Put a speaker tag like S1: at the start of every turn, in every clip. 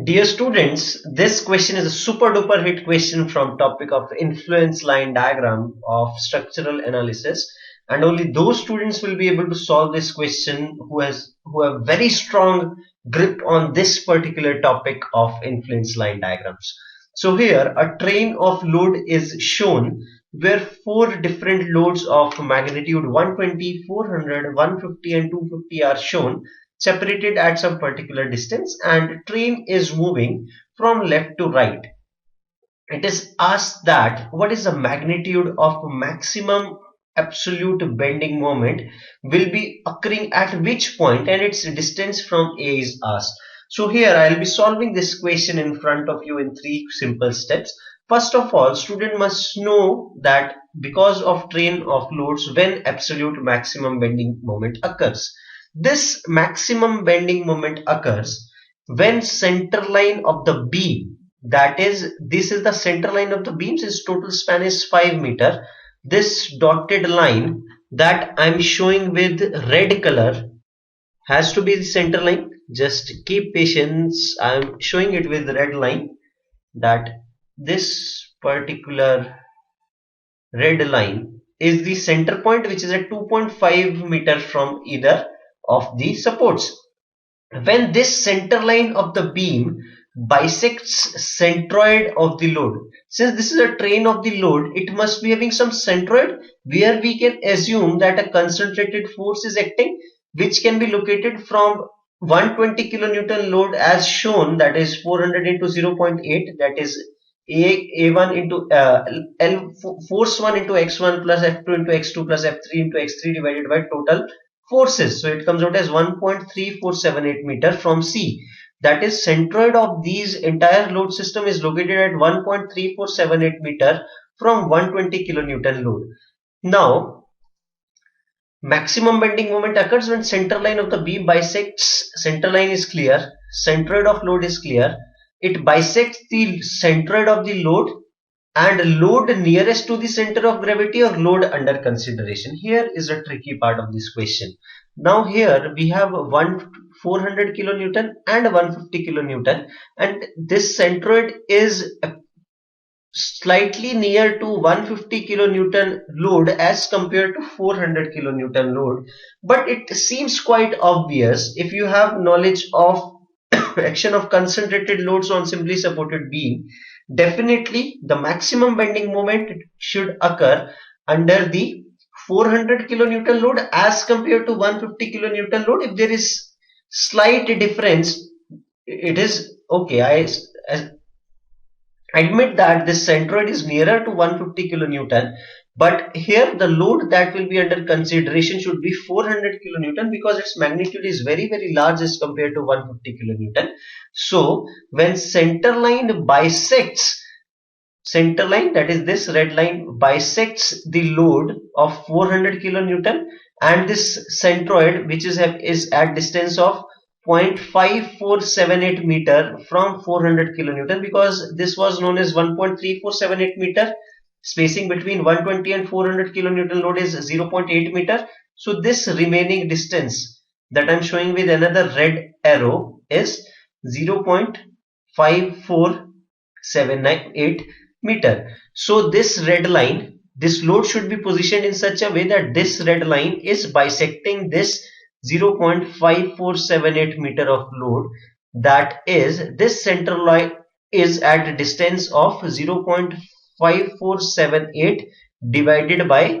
S1: Dear students, this question is a super duper hit question from topic of influence line diagram of structural analysis, and only those students will be able to solve this question who have very strong grip on this particular topic of influence line diagrams. So here a train of load is shown where four different loads of magnitude 120, 400, 150 and 250 are shown separated at some particular distance, and train is moving from left to right. It is asked that what is the magnitude of maximum absolute bending moment will be occurring at which point, and its distance from A is asked. So here I will be solving this question in front of you in three simple steps. First of all, student must know that because of train of loads, when absolute maximum bending moment occurs. This maximum bending moment occurs when center line of the beam, that is, this is the center line of the beam since total span is 5 meter. This dotted line that I'm showing with red color has to be the center line. Just keep patience. I'm showing it with red line, that this particular red line is the center point, which is at 2.5 meter from either of the supports. When this center line of the beam bisects centroid of the load, since this is a train of the load, it must be having some centroid where we can assume that a concentrated force is acting, which can be located from 120 kilonewton load as shown, that is 400 into 0.8, that is A1 into force 1 into x1 plus f2 into x2 plus f3 into x3 divided by total forces. So it comes out as 1.3478 meter from C. That is, centroid of these entire load system is located at 1.3478 meter from 120 kilonewton load. Now, maximum bending moment occurs when center line of the beam bisects, center line is clear, centroid of load is clear, it bisects the centroid of the load and load nearest to the center of gravity or load under consideration. Here is a tricky part of this question. Now here we have 400 kilonewton and 150 kilonewton, and this centroid is slightly near to 150 kilonewton load as compared to 400 kilonewton load, but it seems quite obvious if you have knowledge of action of concentrated loads on simply supported beam. Definitely the maximum bending moment should occur under the 400 kilonewton load as compared to 150 kilonewton load. If there is slight difference, it is okay. I admit that this centroid is nearer to 150 kilonewton, but here the load that will be under consideration should be 400 kilonewton because its magnitude is very large as compared to 150 kilonewton. So when center line bisects, center line, that is this red line, bisects the load of 400 kilonewton, and this centroid, which is at distance of 0.5478 meter from 400 kilonewton, because this was known as 1.3478 meter. Spacing between 120 and 400 kilonewton load is 0.8 meter. So this remaining distance that I'm showing with another red arrow is 0.5478 meter. So this red line, this load should be positioned in such a way that this red line is bisecting this 0.5478 meter of load, that is, this center line is at a distance of 0.5478 divided by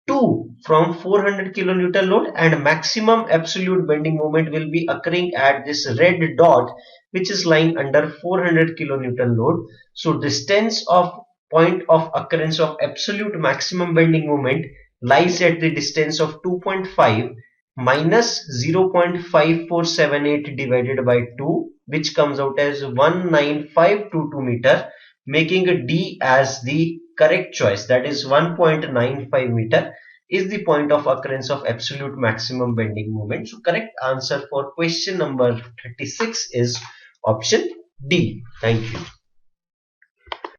S1: 2 from 400 kilonewton load, and maximum absolute bending moment will be occurring at this red dot, which is lying under 400 kilonewton load. So distance of point of occurrence of absolute maximum bending moment lies at the distance of 2.5 minus 0.5478 divided by 2, which comes out as 19522 meter, making D as the correct choice, that is 1.95 meter is the point of occurrence of absolute maximum bending moment. So correct answer for question number 36 is option D. Thank you.